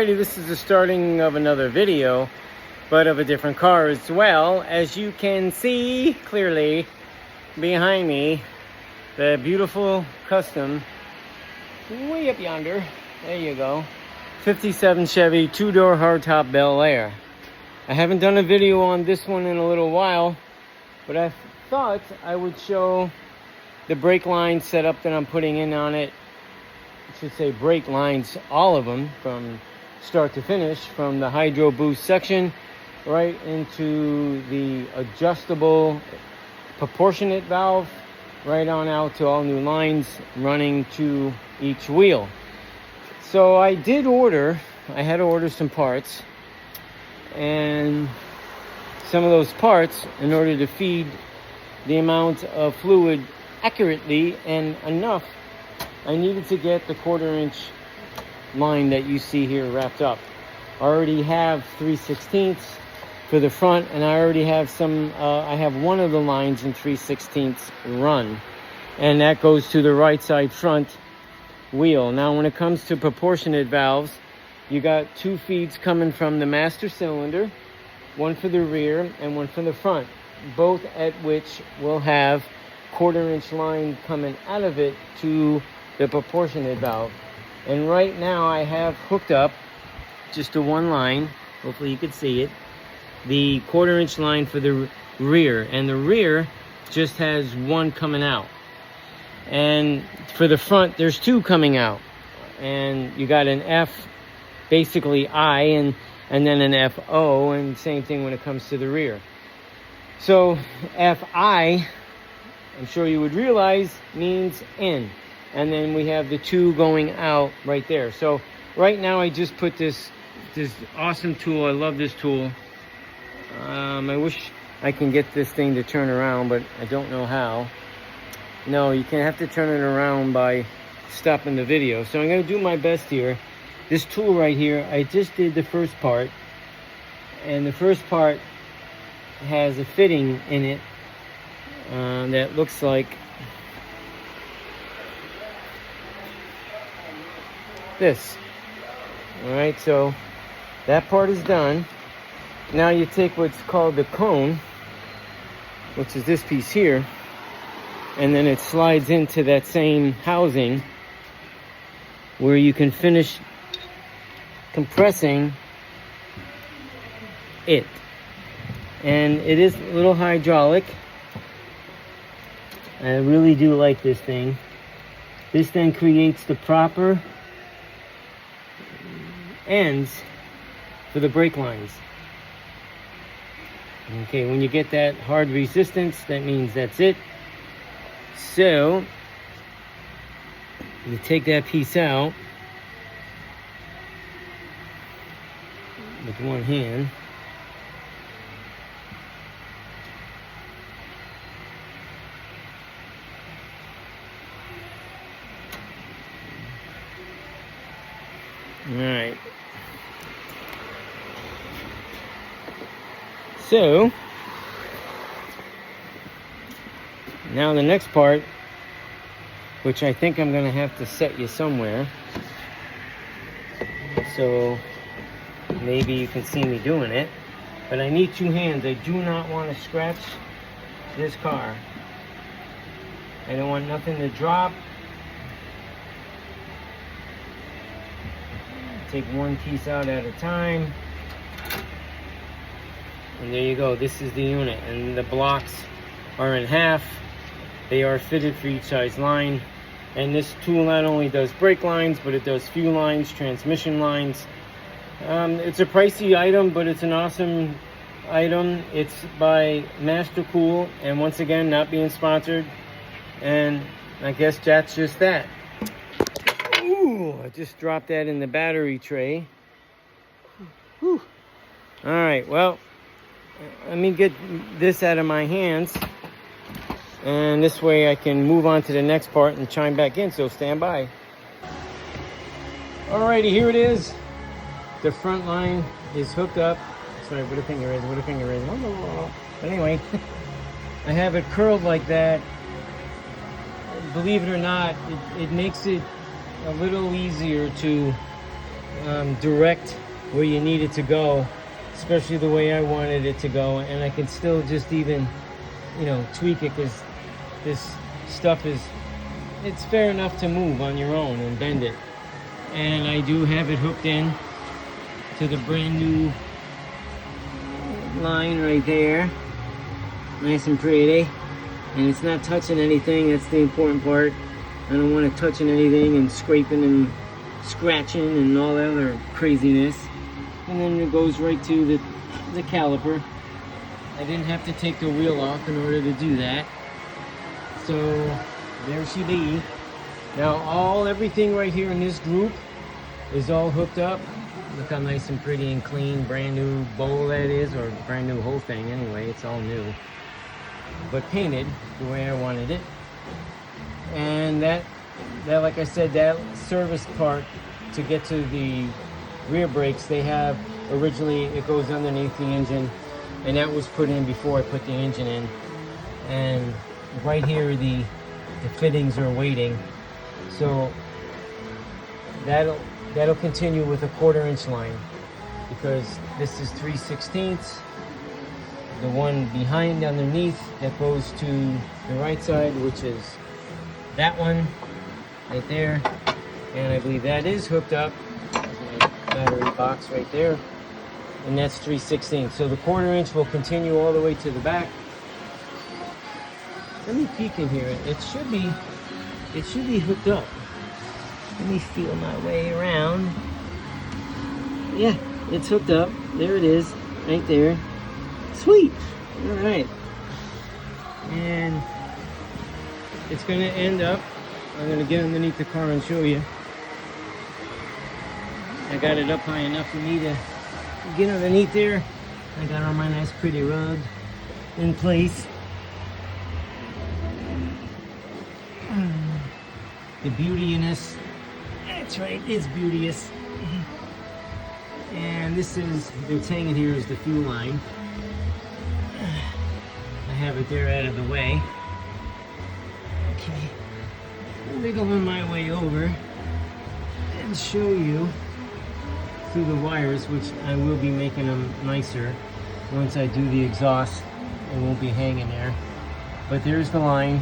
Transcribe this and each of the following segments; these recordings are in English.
Alrighty, this is the starting of another video, but of a different car as well. As you can see clearly behind me, the beautiful custom way up yonder. There you go. 57 Chevy 2-door hardtop Bel Air. I haven't done a video on this one in a little while, but I thought I would show the brake line setup that I'm putting in on it. I should say brake lines, all of them from start to finish, from the hydro boost section right into the adjustable proportionate valve, right on out to all new lines running to each wheel. So I had to order some parts, and some of those parts, in order to feed the amount of fluid accurately and enough, I needed to get the 1/4-inch line that you see here wrapped up. I already have 3/16 for the front, and I already have I have one of the lines in 3/16 run, and that goes to the right side front wheel. Now when it comes to proportionate valves, you got 2 feeds coming from the master cylinder, one for the rear and one for the front, both at which will have 1/4-inch line coming out of it to the proportionate valve. And right now I have hooked up just to one line, hopefully you can see it, the 1/4-inch line for the rear, and the rear just has one coming out. And for the front, there's 2 coming out. And you got an F, basically I, and then an FO, and same thing when it comes to the rear. So FI, I'm sure you would realize, means in. And then we have the 2 going out right there. So right now I just put this awesome tool. I love this tool. I wish I can get this thing to turn around, but I don't know how. No, you can have to turn it around by stopping the video. So I'm going to do my best here. This tool right here, I just did the first part, and the first part has a fitting in it that looks like this. Alright, so that part is done. Now you take what's called the cone, which is this piece here, and then it slides into that same housing where you can finish compressing it. And it is a little hydraulic. I really do like this thing. This then creates the proper ends for the brake lines. Okay, when you get that hard resistance, that means that's it. So you take that piece out with one hand. All right. So now the next part, which I think I'm going to have to set you somewhere, so maybe you can see me doing it, but I need 2 hands. I do not want to scratch this car. I don't want nothing to drop. Take one piece out at a time. And there you go. This is the unit. And the blocks are in half. They are fitted for each size line. And this tool not only does brake lines, but it does fuel lines, transmission lines. It's a pricey item, but it's an awesome item. It's by Master Cool, and once again, not being sponsored. And I guess that's just that. Ooh, I just dropped that in the battery tray. Whew. All right, well, let me get this out of my hands, and this way I can move on to the next part and chime back in, so stand by. Alrighty, here it is. The front line is hooked up. Sorry, where the finger is, But anyway, I have it curled like that. Believe it or not, it makes it a little easier to direct where you need it to go, especially the way I wanted it to go. And I can still just even, you know, tweak it, because this stuff is, it's fair enough to move on your own and bend it. And I do have it hooked in to the brand new line right there, nice and pretty, and it's not touching anything. That's the important part. I don't want it touching anything and scraping and scratching and all that other craziness. And then it goes right to the caliper. I didn't have to take the wheel off in order to do that. So there she be. Now everything right here in this group is all hooked up. Look how nice and pretty and clean, brand new bowl that is, or brand new whole thing anyway. It's all new, but painted the way I wanted it. And that like I said, that service part to get to the rear brakes, they have originally, it goes underneath the engine, and that was put in before I put the engine in. And right here the fittings are waiting, so that'll continue with a 1/4 inch line, because this is 3/16. The one behind underneath that goes to the right side, which is that one right there, and I believe that is hooked up. There's my battery box right there, and that's 3/16. So the 1/4 inch will continue all the way to the back. Let me peek in here. It should be hooked up. Let me feel my way around. Yeah, it's hooked up. There it is, right there. Sweet. All right. And it's going to end up, I'm going to get underneath the car and show you. I got it up high enough for me to get underneath there. I got all my nice pretty rug in place. The beauty in this, that's right, it's beauteous. And this is, it's hanging here is the fuel line. I have it there out of the way. Okay, wiggling my way over and show you through the wires, which I will be making them nicer once I do the exhaust. It won't be hanging there. But there's the line.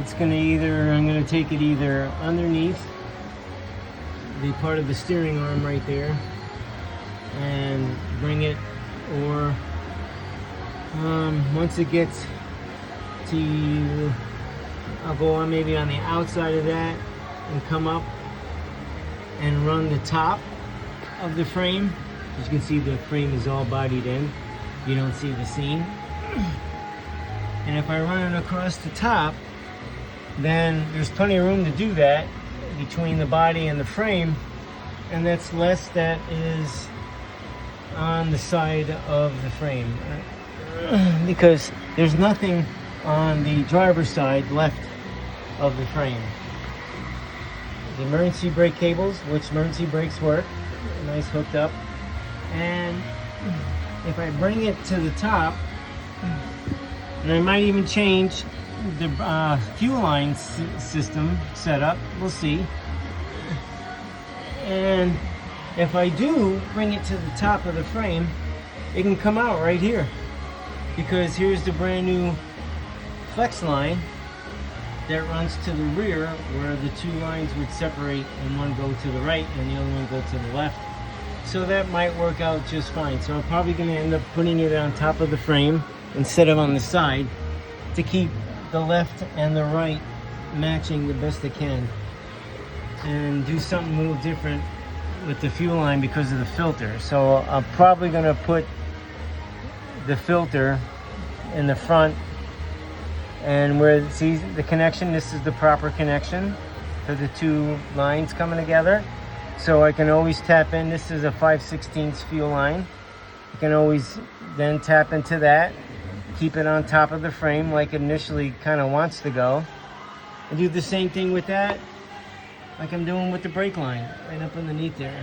It's gonna I'm gonna take it either underneath the part of the steering arm right there and bring it, or once it gets to, I'll go on maybe on the outside of that and come up and run the top of the frame. As you can see, the frame is all bodied in. You don't see the seam. And if I run it across the top, then there's plenty of room to do that between the body and the frame, and that's less that is on the side of the frame, because there's nothing on the driver's side left of the frame. The emergency brake cables, which emergency brakes work, nice hooked up. And if I bring it to the top, and I might even change the fuel line system setup, we'll see. And if I do bring it to the top of the frame, it can come out right here, because here's the brand new flex line that runs to the rear, where the two lines would separate and one go to the right and the other one go to the left. So that might work out just fine. So I'm probably going to end up putting it on top of the frame instead of on the side, to keep the left and the right matching the best I can, and do something a little different with the fuel line because of the filter. So I'm probably going to put the filter in the front, and where, see the connection, this is the proper connection for the two lines coming together. So I can always tap in. This is a 5/16 fuel line. You can always then tap into that, keep it on top of the frame like it initially kind of wants to go, and do the same thing with that, like I'm doing with the brake line right up underneath there.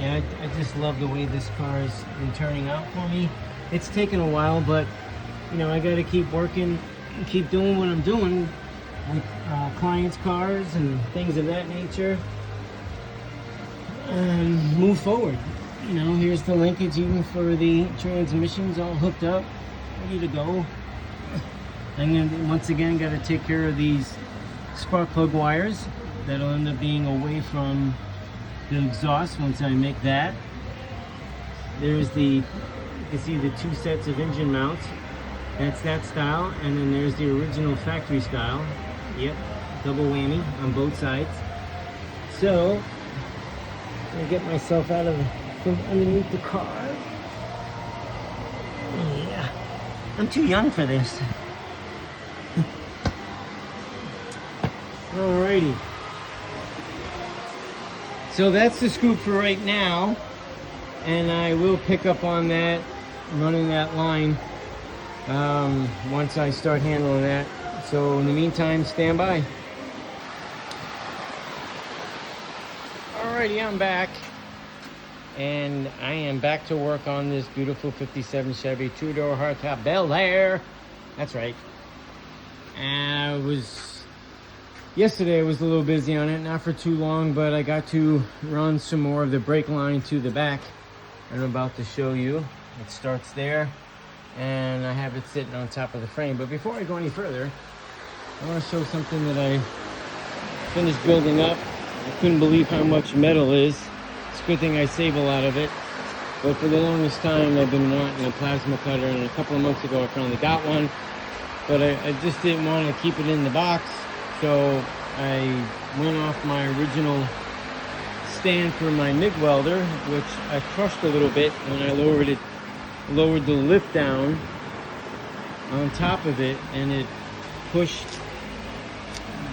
Yeah, I just love the way this car has been turning out for me. It's taken a while, but you know, I got to keep working and keep doing what I'm doing with clients' cars and things of that nature. move forward. You know, here's the linkage even for the transmissions all hooked up, ready to go. I'm gonna, once again, got to take care of these spark plug wires that'll end up being away from the exhaust once I make that. There's the, you can see the two sets of engine mounts. That's that style, and then there's the original factory style. Yep, double whammy on both sides. So, I'm gonna get myself out of from underneath the car. Yeah, I'm too young for this. Alrighty. So that's the scoop for right now, and I will pick up on that, running that line, once I start handling that. So in the meantime, stand by. Alrighty, I'm back, and I am back to work on this beautiful 57 Chevy two-door hardtop Bel Air. That's right. And yesterday I was a little busy on it, not for too long, but I got to run some more of the brake line to the back. I'm about to show you. It starts there, and I have it sitting on top of the frame. But before I go any further, I want to show something that I finished building up. I couldn't believe how much metal is. It's a good thing I save a lot of it. But for the longest time, I've been wanting a plasma cutter, and a couple of months ago I finally got one. But I just didn't want to keep it in the box. So I went off my original stand for my MIG welder, which I crushed a little bit when I lowered the lift down on top of it, and it pushed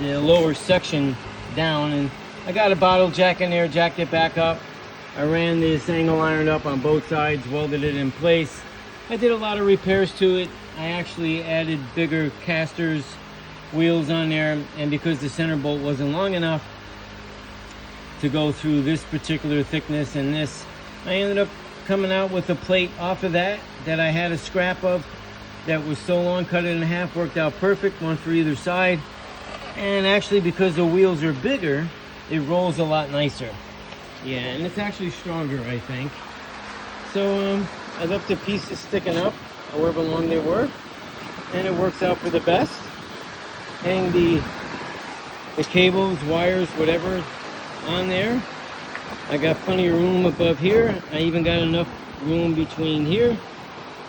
the lower section down. And I got a bottle jack in there, jacked it back up. I ran this angle iron up on both sides, welded it in place. I did a lot of repairs to it. I actually added bigger casters, wheels on there, and because the center bolt wasn't long enough to go through this particular thickness and this, I ended up coming out with a plate off of that I had a scrap of that was so long, cut it in half, worked out perfect, one for either side. And actually, because the wheels are bigger, it rolls a lot nicer. Yeah, and it's actually stronger, I think. So I left the pieces sticking up however long they were, and it works out for the best. Hang the cables, wires, whatever on there. I got plenty of room above here. I even got enough room between here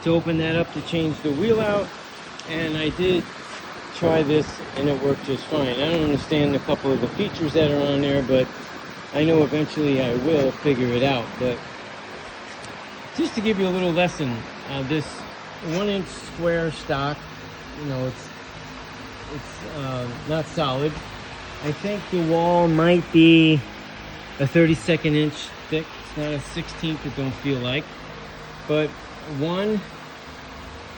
to open that up to change the wheel out. And I did try this, and it worked just fine. I don't understand a couple of the features that are on there, but I know eventually I will figure it out. But just to give you a little lesson, this 1-inch square stock, you know, it's not solid. I think the wall might be a 32nd inch thick. It's not a 16th, it don't feel like. But one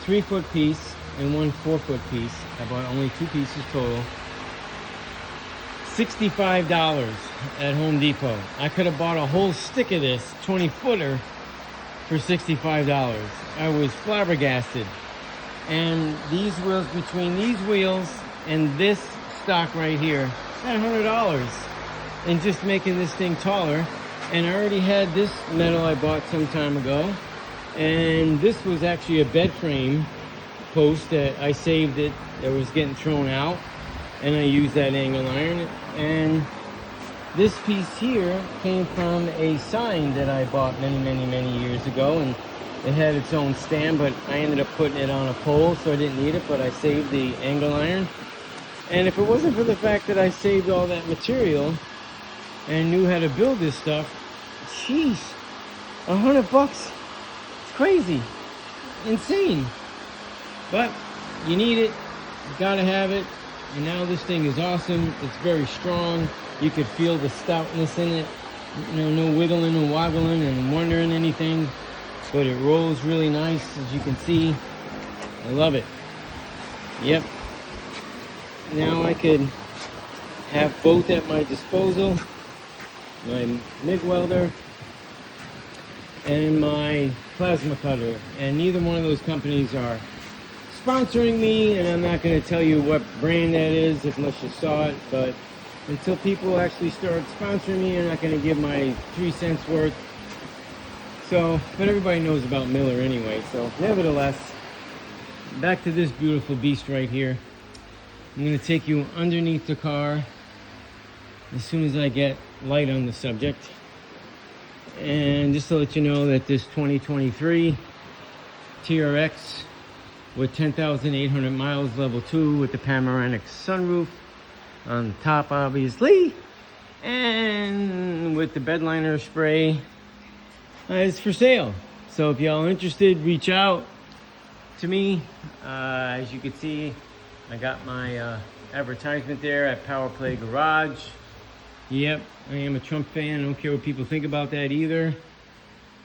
3-foot piece and one 4-foot piece. I bought only 2 pieces total. $65 at Home Depot. I could have bought a whole stick of this 20-footer for $65. I was flabbergasted. And these wheels, between these wheels and this stock right here, at $100. And just making this thing taller. And I already had this metal I bought some time ago, and this was actually a bed frame post that I saved it that was getting thrown out, and I used that angle iron. And this piece here came from a sign that I bought many years ago, and it had its own stand, but I ended up putting it on a pole, so I didn't need it, but I saved the angle iron. And if it wasn't for the fact that I saved all that material and knew how to build this stuff, jeez, $100. It's crazy, insane. But you need it, you gotta have it. And now this thing is awesome. It's very strong. You could feel the stoutness in it. You know, no wiggling and woggling and wondering anything. But it rolls really nice, as you can see. I love it. Yep. Now I could have both at my disposal. My MIG welder and my plasma cutter. And neither one of those companies are sponsoring me, and I'm not going to tell you what brand that is unless you saw it, but until people actually start sponsoring me, I'm not going to give my 3 cents worth. So, but everybody knows about Miller anyway. So, nevertheless, back to this beautiful beast right here. I'm going to take you underneath the car as soon as I get light on the subject. And just to let you know that this 2023 TRX with 10,800 miles, level 2, with the panoramic sunroof on top, obviously, and with the bedliner spray, is for sale. So if y'all interested, reach out to me. As you can see, I got my advertisement there at Power Play Garage. Yep, I am a Trump fan. I don't care what people think about that either.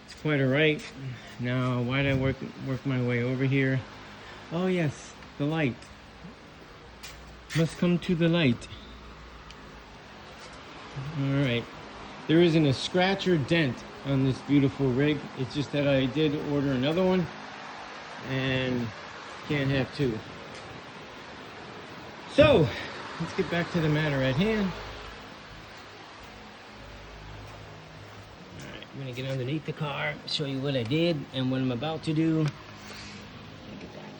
It's quite alright. Now, why did I work my way over here? Oh yes, the light. Must come to the light. Alright. There isn't a scratch or dent on this beautiful rig. It's just that I did order another one, and can't have two. So, let's get back to the matter at hand. Alright, I'm gonna get underneath the car, show you what I did and what I'm about to do. Look at that.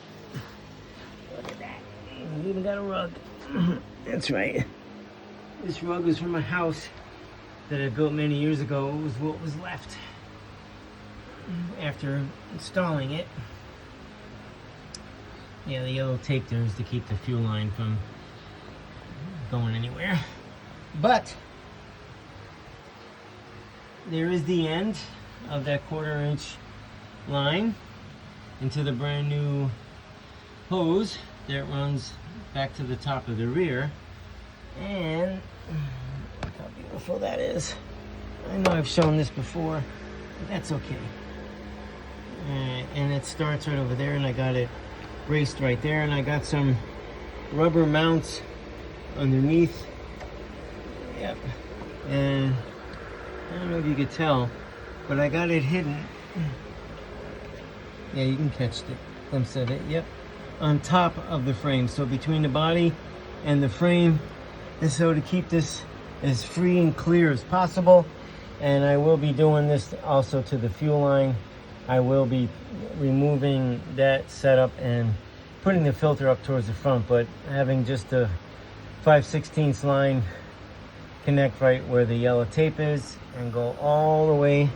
Look at that. We even got a rug. That's right. This rug is from a house that I built many years ago. It was what was left after installing it. Yeah, the yellow tape there is to keep the fuel line from going anywhere. But there is the end of that 1/4 inch line into the brand new hose that runs back to the top of the rear. And look how beautiful that is. I know I've shown this before, but that's okay. And it starts right over there, and I got it braced right there, and I got some rubber mounts underneath. Yep. And I don't know if you could tell, but I got it hidden. Yeah, you can catch the glimpse of it. Yep. On top of the frame, so between the body and the frame. And so to keep this as free and clear as possible, and I will be doing this also to the fuel line. I will be removing that setup and putting the filter up towards the front, but having just a 5/16 line connect right where the yellow tape is and go all the way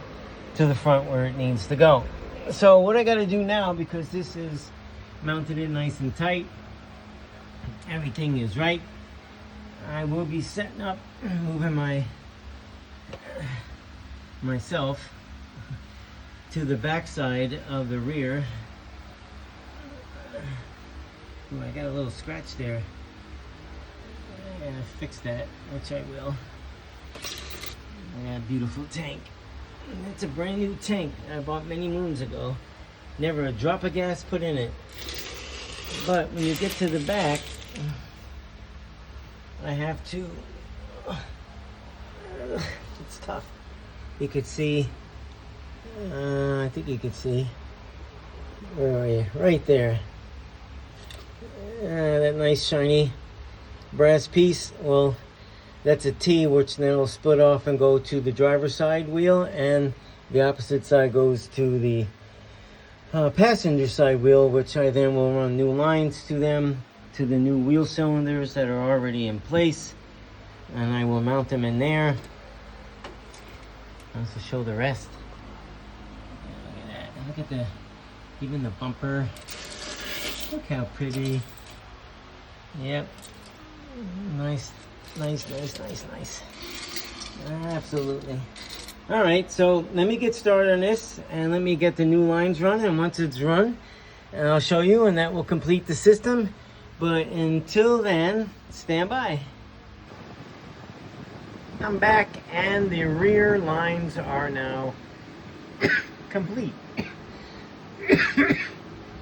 to the front where it needs to go. So what I got to do now, because this is mounted in nice and tight, everything is right, I will be setting up, moving myself to the back side of the rear. Ooh, I got a little scratch there. I'm gonna fix that, which I will. I got a beautiful tank. It's a brand new tank I bought many moons ago. Never a drop of gas put in it. But when you get to the back, I have to, it's tough. You could see, I think you could see, where are you? Right there. That nice shiny brass piece. Well, that's a T, which then will split off and go to the driver's side wheel, and the opposite side goes to the passenger side wheel, which I then will run new lines to them, to the new wheel cylinders that are already in place, and I will mount them in there. I'll also show the rest. Look at that. Look at even the bumper. Look how pretty. Yep. Nice. Absolutely. All right, so let me get started on this, and let me get the new lines run, and once it's run, and I'll show you, and that will complete the system. But until then, stand by. I'm back, and the rear lines are now complete.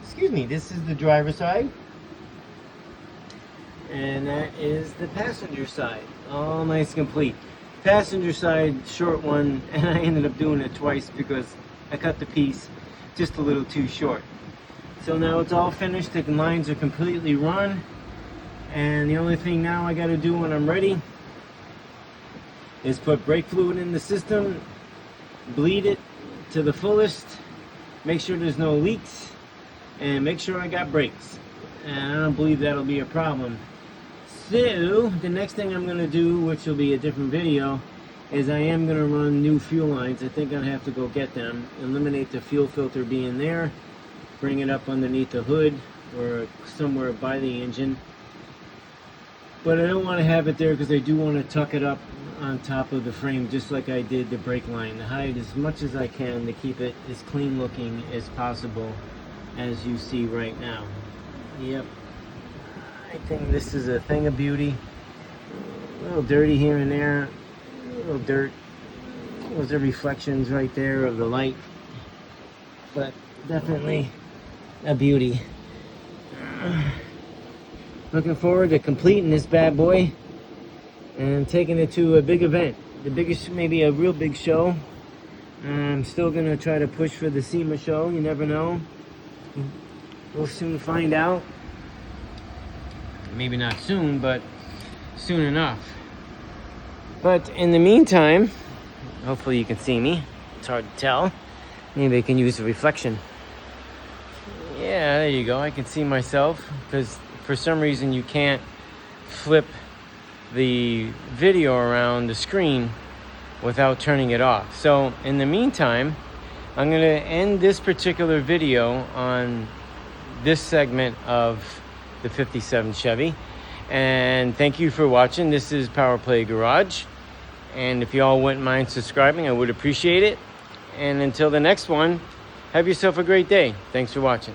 Excuse me, this is the driver's side, and that is the passenger side. All nice complete. Passenger side, short one, and I ended up doing it twice because I cut the piece just a little too short. So now it's all finished, the lines are completely run, and the only thing now I got to do when I'm ready is put brake fluid in the system, bleed it to the fullest, make sure there's no leaks, and make sure I got brakes. And I don't believe that'll be a problem. So the next thing I'm going to do, which will be a different video, is I am going to run new fuel lines. I think I'll have to go get them, eliminate the fuel filter being there, bring it up underneath the hood or somewhere by the engine. But I don't want to have it there because I do want to tuck it up on top of the frame just like I did the brake line. Hide as much as I can to keep it as clean looking as possible, as you see right now. Yep, I think this is a thing of beauty. A little dirty here and there, a little dirt. Those are reflections right there of the light, but definitely a beauty. Looking forward to completing this bad boy and taking it to a big event. The biggest, maybe a real big show. I'm still gonna try to push for the SEMA show. You never know. We'll soon find out. Maybe not soon, but soon enough. But in the meantime, hopefully you can see me. It's hard to tell. Maybe I can use a reflection. Yeah, there you go. I can see myself because for some reason you can't flip the video around the screen without turning it off. So in the meantime, I'm going to end this particular video on this segment of the 57 Chevy. And thank you for watching. This is Power Play Garage. And if you all wouldn't mind subscribing, I would appreciate it. And until the next one, have yourself a great day. Thanks for watching.